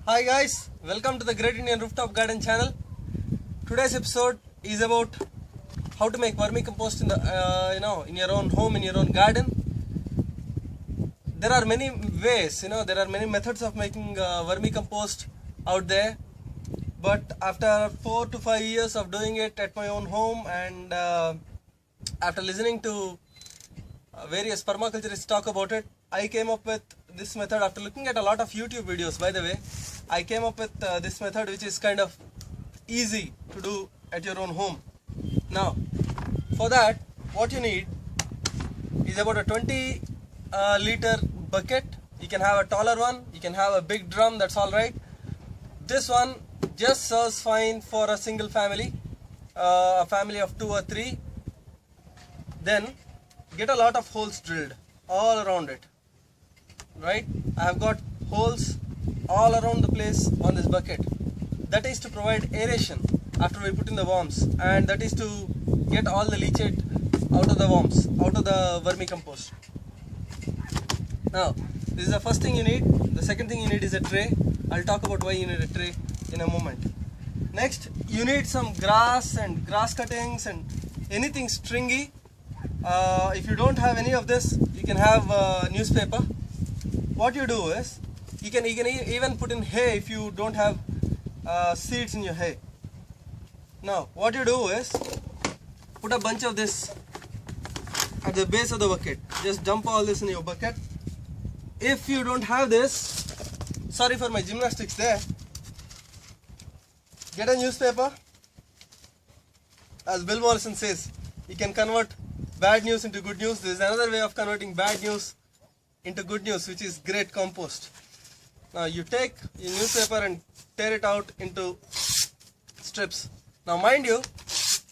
Hi guys, welcome to the Great Indian Rooftop Garden channel. Today's episode is about how to make vermicompost in the in your own home, in your own garden. There are many ways, there are many methods of making vermicompost out there. But after 4 to 5 years of doing it at my own home and after listening to various permaculturists talk about it, I came up with this method after looking at a lot of YouTube videos. By the way, I came up with this method which is kind of easy to do at your own home. Now, for that, what you need is about a 20 liter bucket. You can have a taller one, you can have a big drum, that's alright. This one just serves fine for a single family, a family of 2 or 3. Then get a lot of holes drilled all around it. Right? I have got holes all around the place on this bucket. That is to provide aeration after we put in the worms, and that is to get all the leachate out of the worms, out of the vermicompost. Now, this is the first thing you need. The second thing you need is a tray. I'll talk about why you need a tray in a moment. Next, you need some grass and grass cuttings and anything stringy. If you don't have any of this, you can have newspaper. What you do is, you can even put in hay if you don't have seeds in your hay. Now, what you do is, put a bunch of this at the base of the bucket. Just dump all this in your bucket. If you don't have this, sorry for my gymnastics there, get a newspaper. As Bill Morrison says, you can convert bad news into good news. There is another way of converting bad news into good news, which is great compost. Now you take your newspaper and tear it out into strips. Now mind you,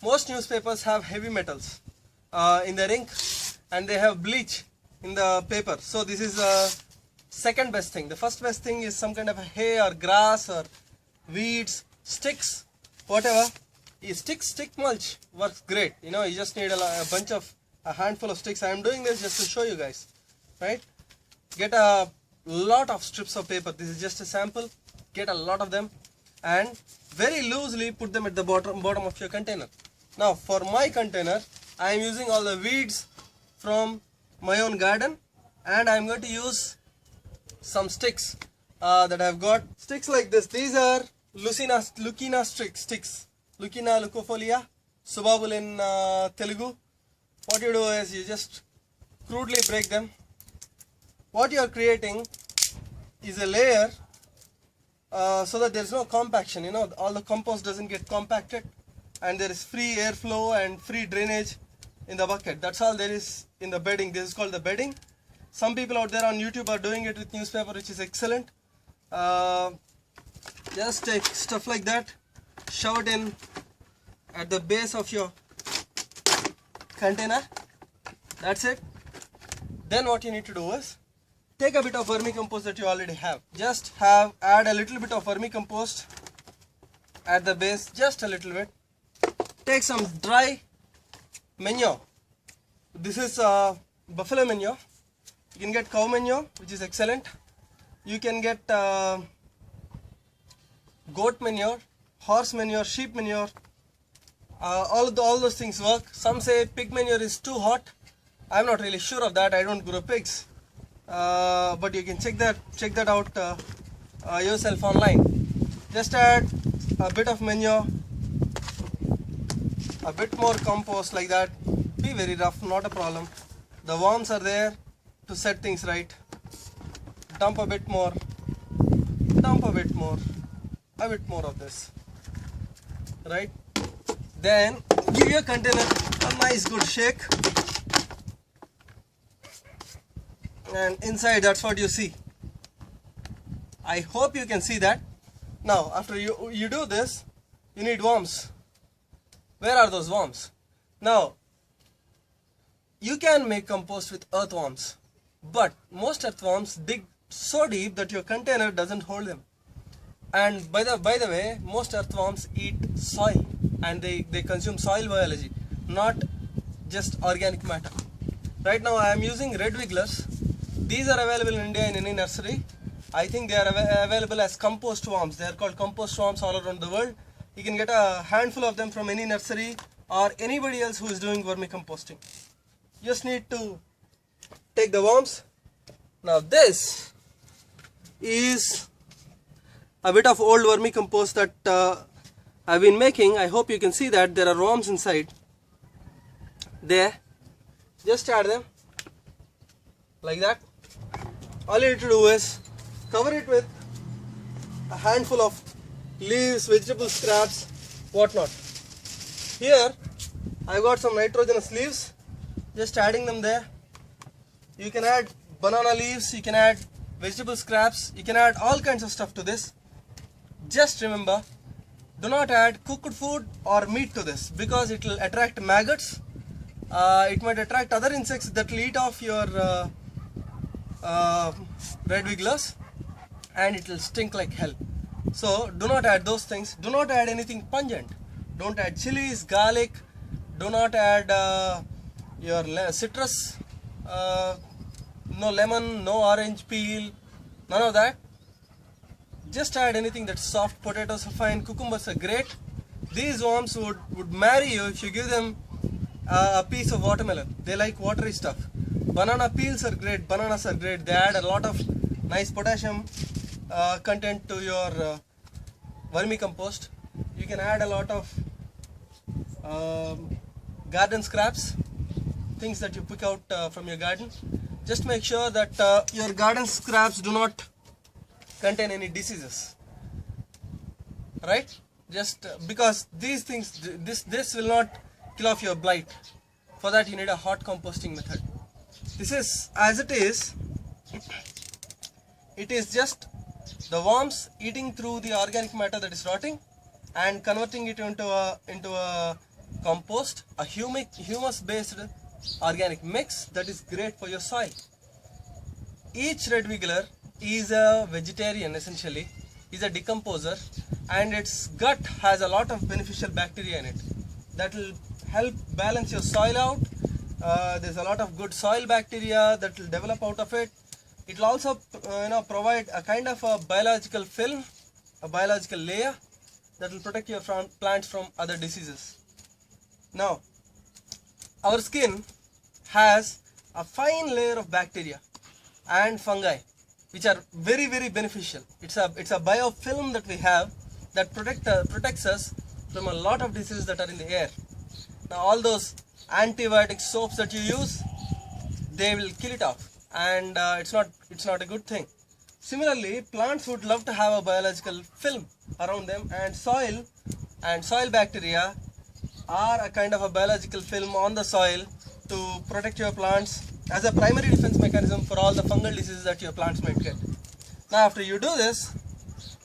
most newspapers have heavy metals in their ink, and they have bleach in the paper. So this is the second best thing. The first best thing is some kind of a hay or grass or weeds, sticks, whatever. Stick mulch works great. You just need a handful of sticks. I am doing this just to show you guys, right? Get a lot of strips of paper. This is just a sample. Get a lot of them and very loosely put them at the bottom of your container. Now for my container, I am using all the weeds from my own garden, and I am going to use some sticks that I have got. Sticks like this. These are Lucina sticks. Lucina leucofolia, Subabul in Telugu. What you do is you just crudely break them. What you are creating is a layer so that there is no compaction. All the compost doesn't get compacted, and there is free airflow and free drainage in the bucket. That's all there is in the bedding. This is called the bedding. Some people out there on YouTube are doing it with newspaper, which is excellent. Just take stuff like that, shove it in at the base of your container. That's it. Then what you need to do is take a bit of vermicompost that you already have. Just add a little bit of vermicompost at the base, just a little bit. Take some dry manure. This is buffalo manure. You can get cow manure, which is excellent. You can get goat manure, horse manure, sheep manure. All those things work. Some say pig manure is too hot. I'm not really sure of that. I don't grow pigs. But you can check that out yourself online. Just add a bit of manure, a bit more compost like that. Be very rough, not a problem. The worms are there to set things right. Dump a bit more, a bit more of this, right? Then give your container a nice good shake, and inside that's what you see. I hope you can see that. Now after you do this, you need worms. Where are those worms? Now you can make compost with earthworms, but most earthworms dig so deep that your container doesn't hold them. And by the way, most earthworms eat soil, and they consume soil biology, not just organic matter. Right now I am using red wigglers. These are available in India in any nursery. I think they are available as compost worms. They are called compost worms all around the world. You can get a handful of them from any nursery or anybody else who is doing vermicomposting. You just need to take the worms. Now this is a bit of old vermicompost that I've been making. I hope you can see that there are worms inside. There. Just add them like that. All you need to do is cover it with a handful of leaves, vegetable scraps, whatnot. Here I've got some nitrogenous leaves, just adding them there. You can add banana leaves, you can add vegetable scraps, you can add all kinds of stuff to this. Just remember, do not add cooked food or meat to this because it will attract maggots. It might attract other insects that will eat off your red wigglers, and it will stink like hell. So do not add those things. Do not add anything pungent. Don't add chilies, garlic. Do not add your citrus. No lemon, no orange peel, none of that. Just add anything that's soft. Potatoes are fine, cucumbers are great. These worms would marry you if you give them a piece of watermelon. They like watery stuff. Banana peels are great, bananas are great. They add a lot of nice potassium content to your vermicompost. You can add a lot of garden scraps, things that you pick out from your garden. Just make sure that your garden scraps do not contain any diseases, right? Just because these things, this will not kill off your blight. For that you need a hot composting method. This is as it is. It is just the worms eating through the organic matter that is rotting and converting it into a compost, a humus based organic mix that is great for your soil. Each red wiggler is a vegetarian essentially, is a decomposer, and its gut has a lot of beneficial bacteria in it that will help balance your soil out. There's a lot of good soil bacteria that will develop out of it. It will also provide a kind of a biological film, a biological layer that will protect your plants from other diseases. Now, our skin has a fine layer of bacteria and fungi which are very, very beneficial. It's a biofilm that we have that protects us from a lot of diseases that are in the air. Now all those antibiotic soaps that you use, they will kill it off, and it's not a good thing. Similarly, plants would love to have a biological film around them, and soil bacteria are a kind of a biological film on the soil to protect your plants as a primary defense mechanism for all the fungal diseases that your plants might get. Now after you do this,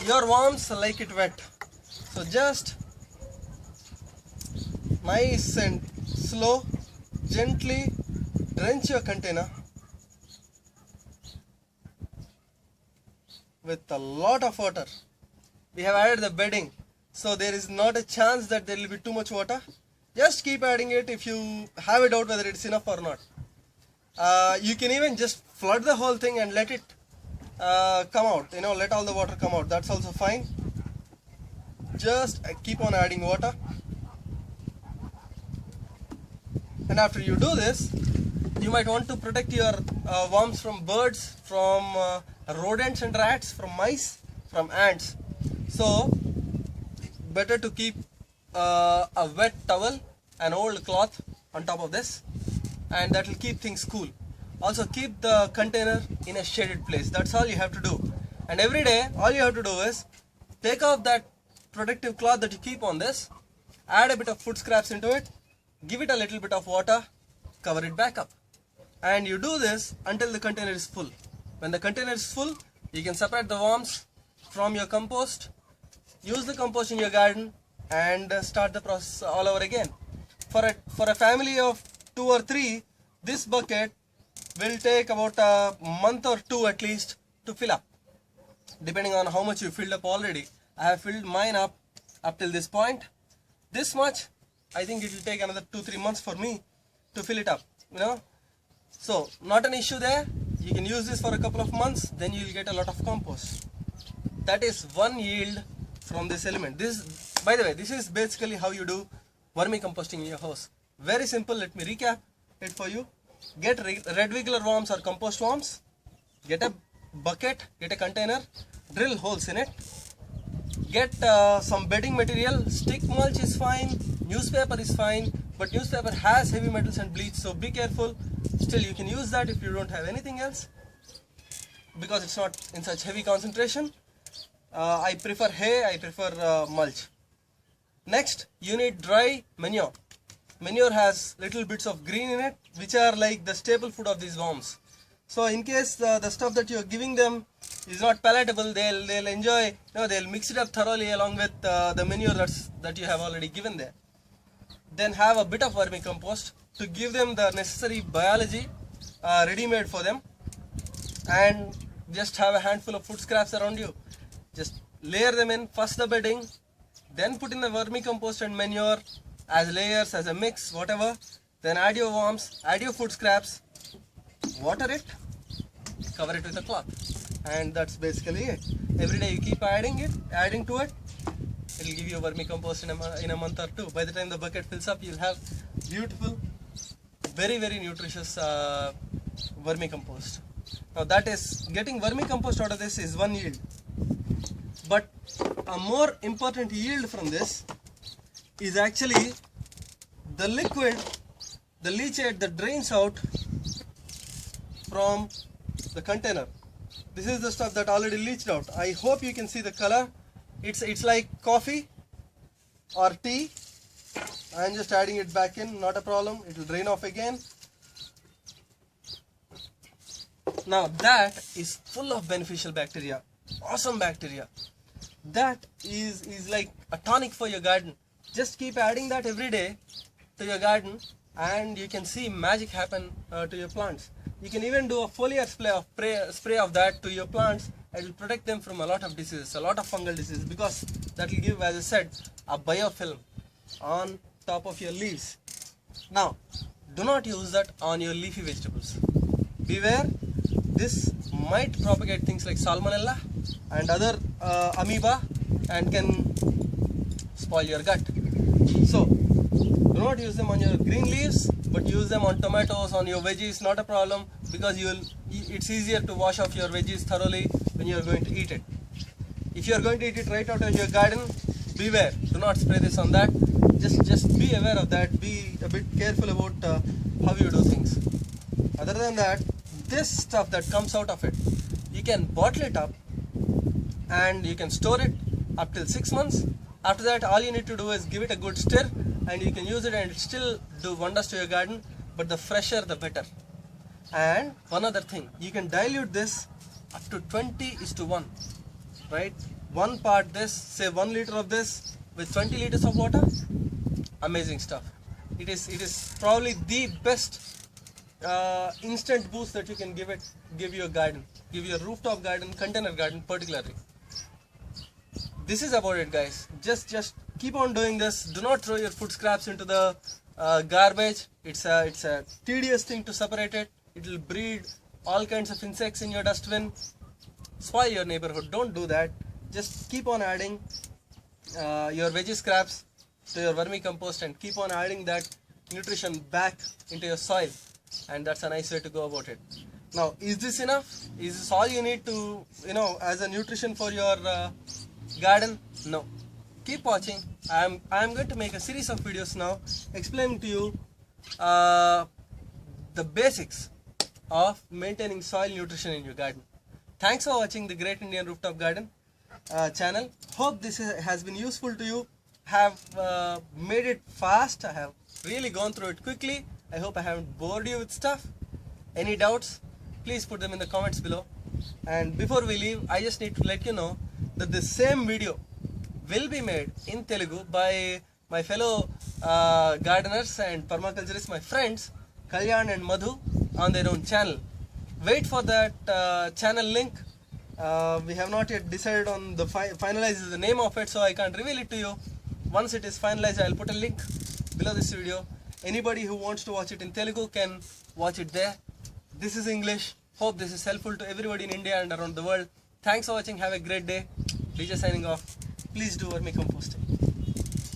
your worms like it wet. So just nice and slow, gently drench your container with a lot of water. We have added the bedding, so there is not a chance that there will be too much water. Just keep adding it if you have a doubt whether it's enough or not. You can even just flood the whole thing and let it come out, let all the water come out. That's also fine. Just keep on adding water. And after you do this, you might want to protect your worms from birds, from rodents and rats, from mice, from ants. So better to keep a wet towel, an old cloth on top of this, and that will keep things cool. Also keep the container in a shaded place. That's all you have to do. And every day all you have to do is take off that protective cloth that you keep on this, add a bit of food scraps into it, give it a little bit of water, cover it back up, and you do this until the container is full. When the container is full, you can separate the worms from your compost, use the compost in your garden, and start the process all over again. For a family of 2 or 3, this bucket will take about a month or 2 at least to fill up, depending on how much you filled up already. I have filled mine up till this point. This much, I think it will take another 2-3 months for me to fill it up, So not an issue there. You can use this for a couple of months, then you will get a lot of compost. That is one yield from this element. This, by the way, this is basically how you do vermicomposting in your house. Very simple. Let me recap it for you. Get red regular worms or compost worms. Get a bucket, get a container, drill holes in it. Get some bedding material. Stick mulch is fine, newspaper is fine, but newspaper has heavy metals and bleach, so be careful. Still, you can use that if you don't have anything else, because it's not in such heavy concentration. I prefer hay, I prefer mulch. Next, you need dry manure. Manure has little bits of green in it, which are like the staple food of these worms. So in case the stuff that you're giving them is not palatable, they'll enjoy, they'll mix it up thoroughly along with the manure that you have already given there. Then have a bit of vermicompost to give them the necessary biology ready-made for them, and just have a handful of food scraps around you. Just layer them in, first the bedding, then put in the vermicompost and manure as layers, as a mix, whatever. Then add your worms, add your food scraps, water it, cover it with a cloth, and that's basically it. Every day you keep adding to it. It'll give you a vermicompost in a month or two. By the time the bucket fills up, you'll have beautiful, very nutritious vermicompost. Now that is, getting vermicompost out of this is one yield, but a more important yield from this is actually the liquid, the leachate that drains out from the container. This is the stuff that already leached out. I hope you can see the color. It's like coffee or tea. I'm just adding it back in, not a problem. It will drain off again. Now that is full of beneficial bacteria, awesome bacteria. That is like a tonic for your garden. Just keep adding that every day to your garden, and you can see magic happen to your plants. You can even do a foliar spray of that to your plants. It will protect them from a lot of diseases, a lot of fungal diseases, because that will give, as I said, a biofilm on top of your leaves. Now, do not use that on your leafy vegetables. Beware, this might propagate things like salmonella and other amoeba and can spoil your gut. So, do not use them on your green leaves, but use them on tomatoes, on your veggies, not a problem, because it's easier to wash off your veggies thoroughly when you are going to eat it. If you are going to eat it right out of your garden, beware, do not spray this on that. Just be aware of that, be a bit careful about how you do things. Other than that, this stuff that comes out of it, you can bottle it up and you can store it up till 6 months. After that, all you need to do is give it a good stir, and you can use it and it still do wonders to your garden, but the fresher the better. And one other thing, you can dilute this up to 20:1, right? One part this, say 1 liter of this with 20 liters of water. Amazing stuff. It is probably the best instant boost that you can give your garden, give your rooftop garden, container garden particularly. This is about it, guys. Just keep on doing this. Do not throw your food scraps into the garbage. It's a tedious thing to separate it. It will breed all kinds of insects in your dustbin, spoil your neighborhood. Don't do that. Just keep on adding your veggie scraps to your vermicompost and keep on adding that nutrition back into your soil, and that's a nice way to go about it. Now, is this enough? Is this all you need to, as a nutrition for your garden? No. Keep watching. I'm going to make a series of videos now explaining to you the basics of maintaining soil nutrition in your garden. Thanks for watching the Great Indian Rooftop Garden channel. Hope this has been useful to you. Have made it fast. I have really gone through it quickly. I hope I haven't bored you with stuff. Any doubts? Please put them in the comments below. And before we leave, I just need to let you know that the same video will be made in Telugu by my fellow gardeners and permaculturists, my friends Kalyan and Madhu, on their own channel. Wait for that channel link. We have not yet decided on the finalize the name of it, so I can't reveal it to you. Once it is finalized, I'll put a link below this video. Anybody who wants to watch it in Telugu can watch it there. This is English. Hope this is helpful to everybody in India and around the world. Thanks for watching. Have a great day. DJ signing off. Please do vermicomposting.